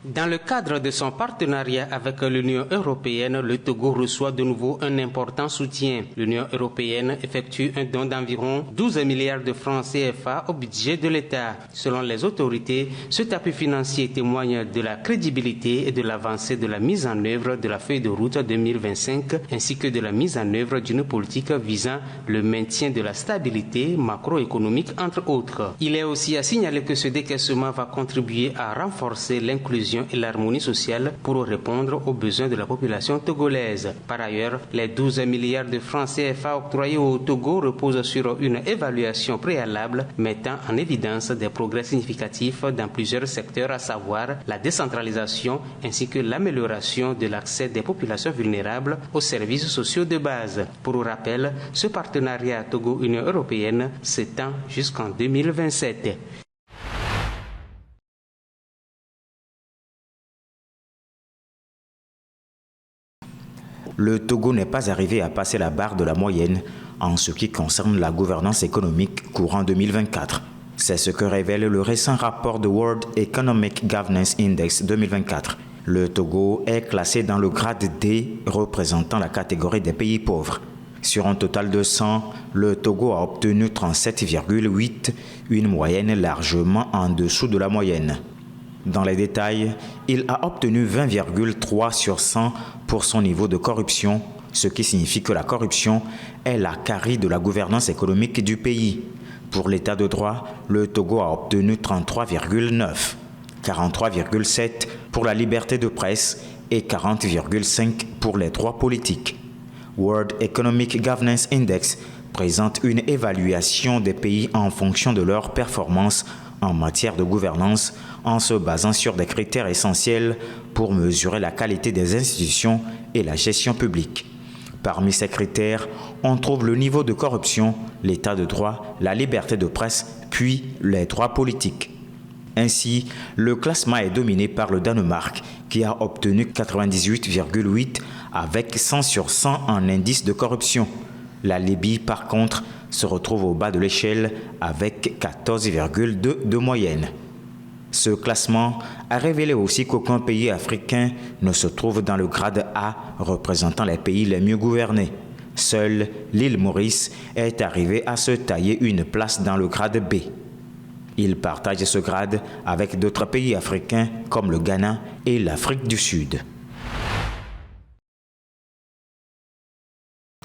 Dans le cadre de son partenariat avec l'Union européenne, le Togo reçoit de nouveau un important soutien. L'Union européenne effectue un don d'environ 12 milliards de francs CFA au budget de l'État. Selon les autorités, cet appui financier témoigne de la crédibilité et de l'avancée de la mise en œuvre de la feuille de route 2025 ainsi que de la mise en œuvre d'une politique visant le maintien de la stabilité macroéconomique entre autres. Il est aussi à signaler que ce décaissement va contribuer à renforcer l'inclusion et l'harmonie sociale pour répondre aux besoins de la population togolaise. Par ailleurs, les 12 milliards de francs CFA octroyés au Togo reposent sur une évaluation préalable mettant en évidence des progrès significatifs dans plusieurs secteurs, à savoir la décentralisation ainsi que l'amélioration de l'accès des populations vulnérables aux services sociaux de base. Pour rappel, ce partenariat Togo-Union européenne s'étend jusqu'en 2027. Le Togo n'est pas arrivé à passer la barre de la moyenne en ce qui concerne la gouvernance économique courant 2024. C'est ce que révèle le récent rapport de World Economic Governance Index 2024. Le Togo est classé dans le grade D, représentant la catégorie des pays pauvres. Sur un total de 100, le Togo a obtenu 37,8, une moyenne largement en dessous de la moyenne. Dans les détails, il a obtenu 20,3 sur 100 pour son niveau de corruption, ce qui signifie que la corruption est la carie de la gouvernance économique du pays. Pour l'état de droit, le Togo a obtenu 33,9, 43,7 pour la liberté de presse et 40,5 pour les droits politiques. World Economic Governance Index présente une évaluation des pays en fonction de leur performance en matière de gouvernance en se basant sur des critères essentiels pour mesurer la qualité des institutions et la gestion publique. Parmi ces critères, on trouve le niveau de corruption, l'état de droit, la liberté de presse, puis les droits politiques. Ainsi, le classement est dominé par le Danemark qui a obtenu 98,8 avec 100 sur 100 en indice de corruption. La Libye, par contre, se retrouve au bas de l'échelle avec 14,2 de moyenne. Ce classement a révélé aussi qu'aucun pays africain ne se trouve dans le grade A représentant les pays les mieux gouvernés. Seule l'île Maurice est arrivée à se tailler une place dans le grade B. Il partage ce grade avec d'autres pays africains comme le Ghana et l'Afrique du Sud.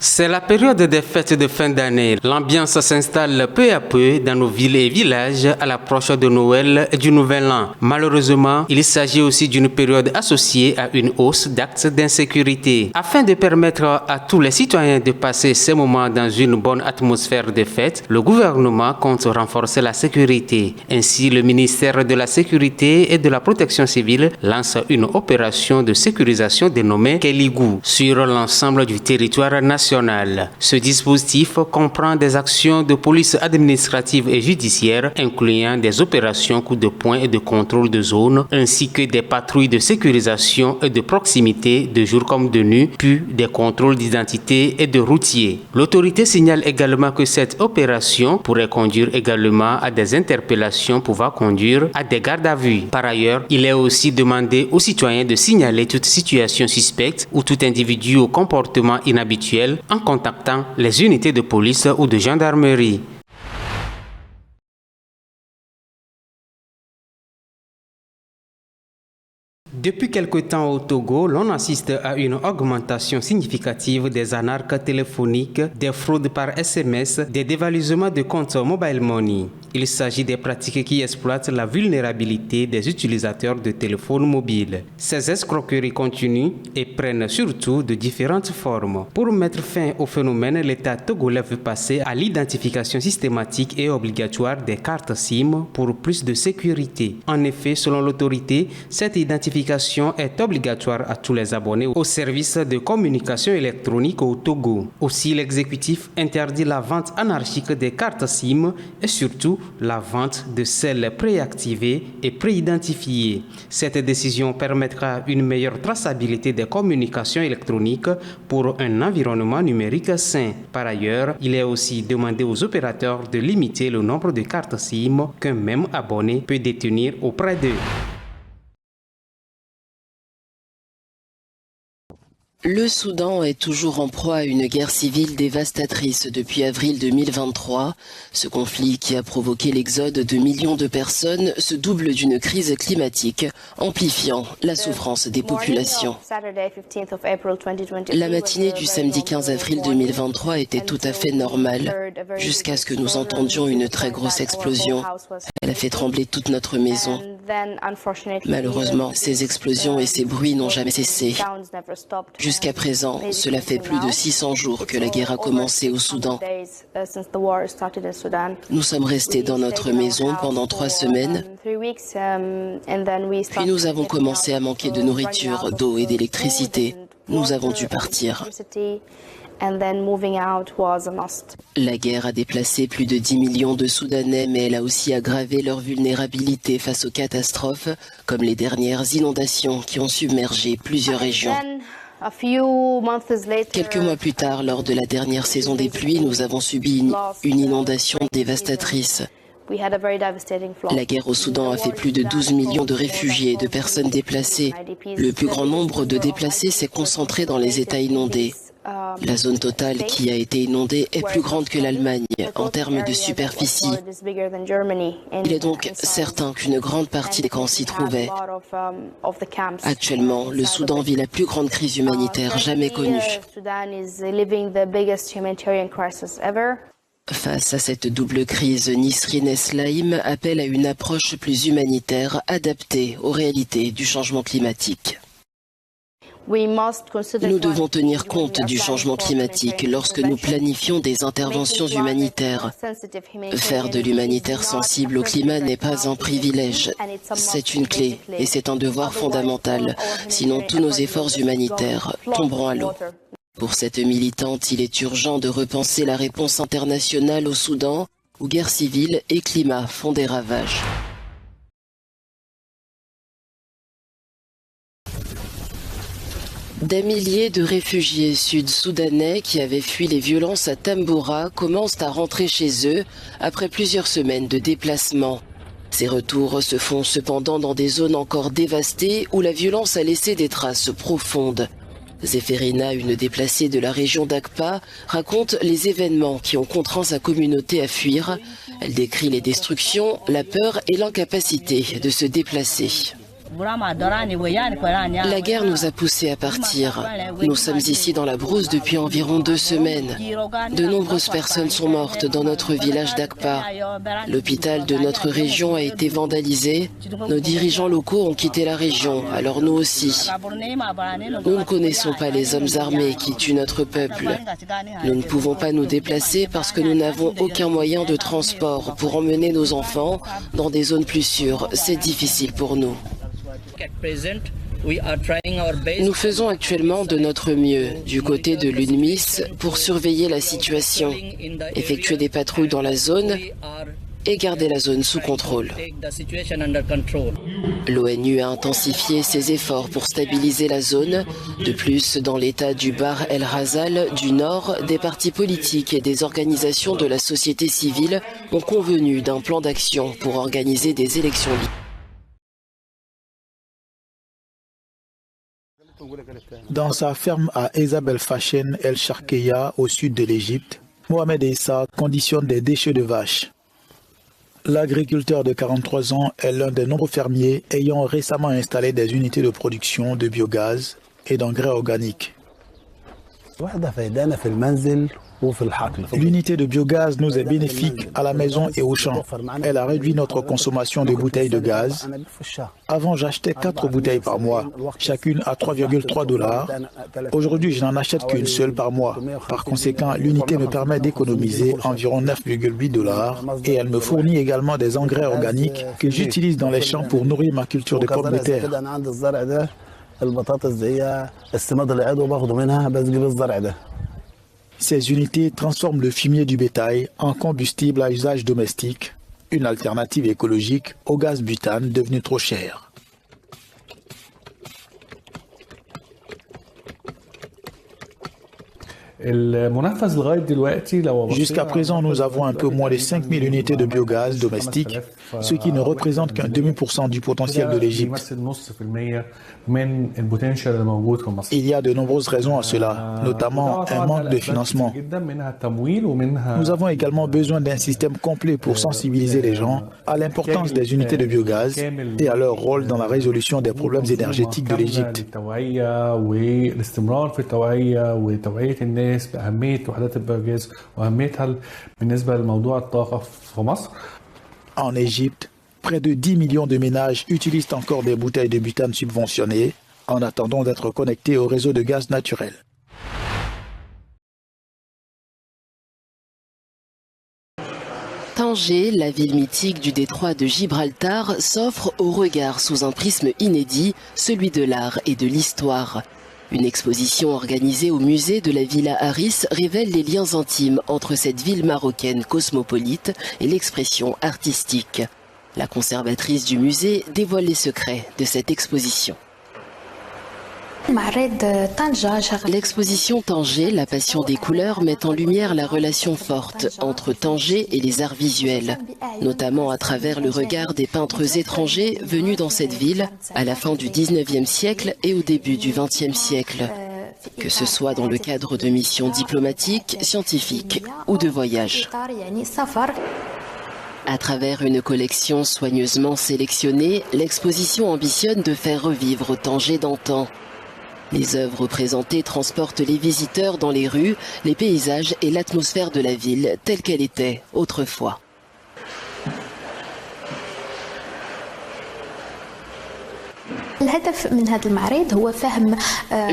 C'est la période des fêtes de fin d'année. L'ambiance s'installe peu à peu dans nos villes et villages à l'approche de Noël et du Nouvel An. Malheureusement, il s'agit aussi d'une période associée à une hausse d'actes d'insécurité. Afin de permettre à tous les citoyens de passer ces moments dans une bonne atmosphère de fête, le gouvernement compte renforcer la sécurité. Ainsi, le ministère de la Sécurité et de la Protection civile lance une opération de sécurisation dénommée Kéligou sur l'ensemble du territoire national. Ce dispositif comprend des actions de police administrative et judiciaire, incluant des opérations coup de poing et de contrôle de zone, ainsi que des patrouilles de sécurisation et de proximité de jour comme de nuit, puis des contrôles d'identité et de routiers. L'autorité signale également que cette opération pourrait conduire également à des interpellations pouvant conduire à des gardes à vue. Par ailleurs, il est aussi demandé aux citoyens de signaler toute situation suspecte ou tout individu au comportement inhabituel en contactant les unités de police ou de gendarmerie. Depuis quelque temps au Togo, l'on assiste à une augmentation significative des arnaques téléphoniques, des fraudes par SMS, des dévalusements de comptes mobile money. Il s'agit des pratiques qui exploitent la vulnérabilité des utilisateurs de téléphones mobiles. Ces escroqueries continuent et prennent surtout de différentes formes. Pour mettre fin au phénomène, l'État togolais veut passer à l'identification systématique et obligatoire des cartes SIM pour plus de sécurité. En effet, selon l'autorité, cette identification est obligatoire à tous les abonnés au service de communication électronique au Togo. Aussi, l'exécutif interdit la vente anarchique des cartes SIM et surtout la vente de celles préactivées et préidentifiées. Cette décision permettra une meilleure traçabilité des communications électroniques pour un environnement numérique sain. Par ailleurs, il est aussi demandé aux opérateurs de limiter le nombre de cartes SIM qu'un même abonné peut détenir auprès d'eux. Le Soudan est toujours en proie à une guerre civile dévastatrice depuis avril 2023. Ce conflit qui a provoqué l'exode de millions de personnes se double d'une crise climatique, amplifiant la souffrance des populations. La matinée du samedi 15 avril 2023 était tout à fait normale, jusqu'à ce que nous entendions une très grosse explosion. Elle a fait trembler toute notre maison. Malheureusement, ces explosions et ces bruits n'ont jamais cessé. Jusqu'à présent, cela fait plus de 600 jours que la guerre a commencé au Soudan. Nous sommes restés dans notre maison pendant 3 semaines, puis nous avons commencé à manquer de nourriture, d'eau et d'électricité. Nous avons dû partir. La guerre a déplacé plus de 10 millions de Soudanais, mais elle a aussi aggravé leur vulnérabilité face aux catastrophes, comme les dernières inondations qui ont submergé plusieurs régions. Quelques mois plus tard, lors de la dernière saison des pluies, nous avons subi une inondation dévastatrice. La guerre au Soudan a fait plus de 12 millions de réfugiés et de personnes déplacées. Le plus grand nombre de déplacés s'est concentré dans les États inondés. La zone totale qui a été inondée est plus grande que l'Allemagne en termes de superficie. Il est donc certain qu'une grande partie des camps s'y trouvaient. Actuellement, le Soudan vit la plus grande crise humanitaire jamais connue. Face à cette double crise, Nisrine Eslaim appelle à une approche plus humanitaire adaptée aux réalités du changement climatique. Nous devons tenir compte du changement climatique lorsque nous planifions des interventions humanitaires. Faire de l'humanitaire sensible au climat n'est pas un privilège, c'est une clé et c'est un devoir fondamental, sinon tous nos efforts humanitaires tomberont à l'eau. Pour cette militante, il est urgent de repenser la réponse internationale au Soudan, où guerre civile et climat font des ravages. Des milliers de réfugiés sud-soudanais qui avaient fui les violences à Tamboura commencent à rentrer chez eux après plusieurs semaines de déplacement. Ces retours se font cependant dans des zones encore dévastées où la violence a laissé des traces profondes. Zéphérina, une déplacée de la région d'Akpa, raconte les événements qui ont contraint sa communauté à fuir. Elle décrit les destructions, la peur et l'incapacité de se déplacer. La guerre nous a poussés à partir. Nous sommes ici dans la brousse depuis environ 2 semaines. De nombreuses personnes sont mortes dans notre village d'Akpa. L'hôpital de notre région a été vandalisé. Nos dirigeants locaux ont quitté la région, alors nous aussi. Nous ne connaissons pas les hommes armés qui tuent notre peuple. Nous ne pouvons pas nous déplacer parce que nous n'avons aucun moyen de transport pour emmener nos enfants dans des zones plus sûres. C'est difficile pour nous. Nous faisons actuellement de notre mieux du côté de l'UNMISS pour surveiller la situation, effectuer des patrouilles dans la zone et garder la zone sous contrôle. L'ONU a intensifié ses efforts pour stabiliser la zone. De plus, dans l'état du Bahr el Ghazal du Nord, des partis politiques et des organisations de la société civile ont convenu d'un plan d'action pour organiser des élections libres. Dans sa ferme à Isabel Fashen El Sharkeya, au sud de l'Égypte, Mohamed Issa conditionne des déchets de vaches. L'agriculteur de 43 ans est l'un des nombreux fermiers ayant récemment installé des unités de production de biogaz et d'engrais organiques. L'unité de biogaz nous est bénéfique à la maison et au champ. Elle a réduit notre consommation de bouteilles de gaz. Avant, j'achetais 4 bouteilles par mois, chacune à 3,3 $. Aujourd'hui, je n'en achète qu'une seule par mois. Par conséquent, l'unité me permet d'économiser environ 9,8 $ et elle me fournit également des engrais organiques que j'utilise dans les champs pour nourrir ma culture de pommes de terre. Ces unités transforment le fumier du bétail en combustible à usage domestique, une alternative écologique au gaz butane devenu trop cher. Jusqu'à présent, nous avons un peu moins de 5000 unités de biogaz domestiques, ce qui ne représente qu'un demi% du potentiel de l'Égypte. Il y a de nombreuses raisons à cela, notamment un manque de financement. Nous avons également besoin d'un système complet pour sensibiliser les gens à l'importance des unités de biogaz et à leur rôle dans la résolution des problèmes énergétiques de l'Égypte. En Égypte, près de 10 millions de ménages utilisent encore des bouteilles de butane subventionnées en attendant d'être connectés au réseau de gaz naturel. Tanger, la ville mythique du détroit de Gibraltar, s'offre au regard sous un prisme inédit, celui de l'art et de l'histoire. Une exposition organisée au musée de la Villa Harris révèle les liens intimes entre cette ville marocaine cosmopolite et l'expression artistique. La conservatrice du musée dévoile les secrets de cette exposition. L'exposition Tanger, la passion des couleurs, met en lumière la relation forte entre Tanger et les arts visuels, notamment à travers le regard des peintres étrangers venus dans cette ville à la fin du 19e siècle et au début du 20e siècle, que ce soit dans le cadre de missions diplomatiques, scientifiques ou de voyages. À travers une collection soigneusement sélectionnée, l'exposition ambitionne de faire revivre Tanger d'antan. Les œuvres présentées transportent les visiteurs dans les rues, les paysages et l'atmosphère de la ville telle qu'elle était autrefois.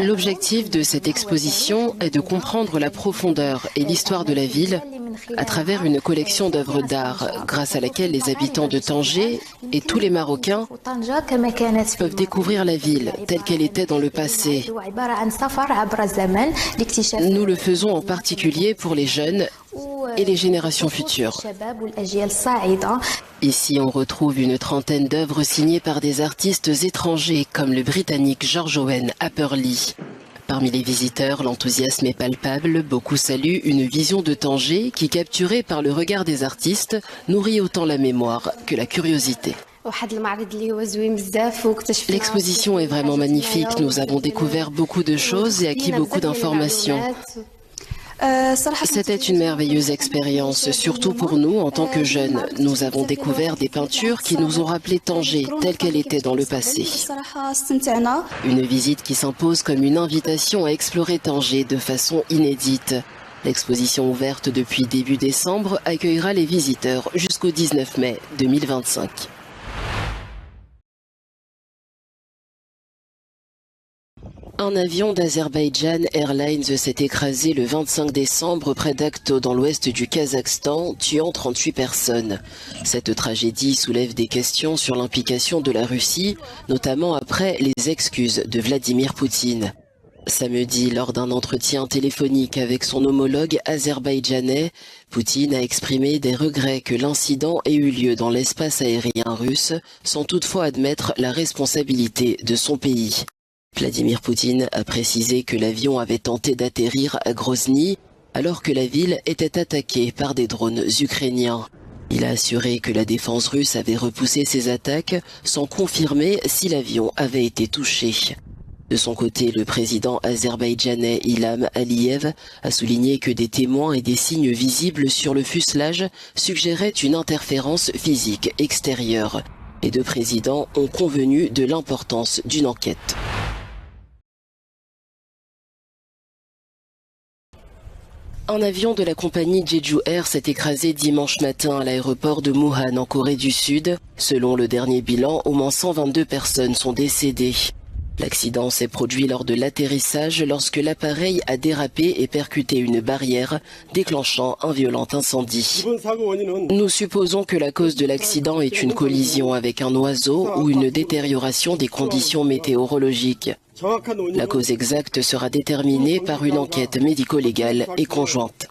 L'objectif de cette exposition est de comprendre la profondeur et l'histoire de la ville à travers une collection d'œuvres d'art grâce à laquelle les habitants de Tanger et tous les Marocains peuvent découvrir la ville telle qu'elle était dans le passé. Nous le faisons en particulier pour les jeunes et les générations futures. Ici, on retrouve une trentaine d'œuvres signées par des artistes étrangers comme le Britannique George Owen Apperley. Parmi les visiteurs, l'enthousiasme est palpable. Beaucoup saluent une vision de Tanger qui, capturée par le regard des artistes, nourrit autant la mémoire que la curiosité. L'exposition est vraiment magnifique. Nous avons découvert beaucoup de choses et acquis beaucoup d'informations. C'était une merveilleuse expérience, surtout pour nous en tant que jeunes. Nous avons découvert des peintures qui nous ont rappelé Tanger, telle qu'elle était dans le passé. Une visite qui s'impose comme une invitation à explorer Tanger de façon inédite. L'exposition ouverte depuis début décembre accueillera les visiteurs jusqu'au 19 mai 2025. Un avion d'Azerbaïdjan Airlines s'est écrasé le 25 décembre près d'Akto dans l'ouest du Kazakhstan, tuant 38 personnes. Cette tragédie soulève des questions sur l'implication de la Russie, notamment après les excuses de Vladimir Poutine. Samedi, lors d'un entretien téléphonique avec son homologue azerbaïdjanais, Poutine a exprimé des regrets que l'incident ait eu lieu dans l'espace aérien russe, sans toutefois admettre la responsabilité de son pays. Vladimir Poutine a précisé que l'avion avait tenté d'atterrir à Grozny alors que la ville était attaquée par des drones ukrainiens. Il a assuré que la défense russe avait repoussé ces attaques sans confirmer si l'avion avait été touché. De son côté, le président azerbaïdjanais Ilham Aliyev a souligné que des témoins et des signes visibles sur le fuselage suggéraient une interférence physique extérieure. Les deux présidents ont convenu de l'importance d'une enquête. Un avion de la compagnie Jeju Air s'est écrasé dimanche matin à l'aéroport de Muhan en Corée du Sud. Selon le dernier bilan, au moins 122 personnes sont décédées. L'accident s'est produit lors de l'atterrissage lorsque l'appareil a dérapé et percuté une barrière, déclenchant un violent incendie. Nous supposons que la cause de l'accident est une collision avec un oiseau ou une détérioration des conditions météorologiques. La cause exacte sera déterminée par une enquête médico-légale et conjointe.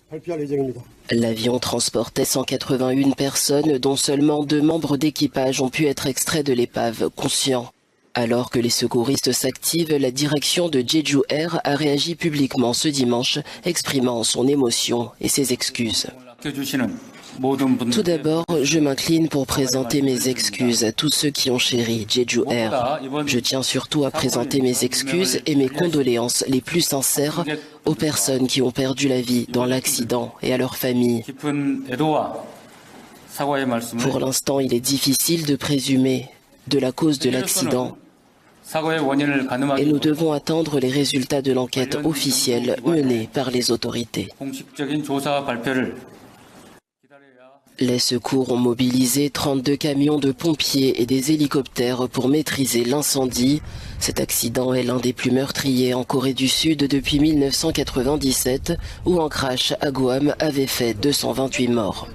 L'avion transportait 181 personnes, dont seulement 2 membres d'équipage ont pu être extraits de l'épave conscients. Alors que les secouristes s'activent, la direction de Jeju Air a réagi publiquement ce dimanche, exprimant son émotion et ses excuses. Tout d'abord, je m'incline pour présenter mes excuses à tous ceux qui ont chéri Jeju Air. Je tiens surtout à présenter mes excuses et mes condoléances les plus sincères aux personnes qui ont perdu la vie dans l'accident et à leurs familles. Pour l'instant, il est difficile de présumer de la cause de l'accident et nous devons attendre les résultats de l'enquête officielle menée par les autorités. Les secours ont mobilisé 32 camions de pompiers et des hélicoptères pour maîtriser l'incendie. Cet accident est l'un des plus meurtriers en Corée du Sud depuis 1997, où un crash à Guam avait fait 228 morts.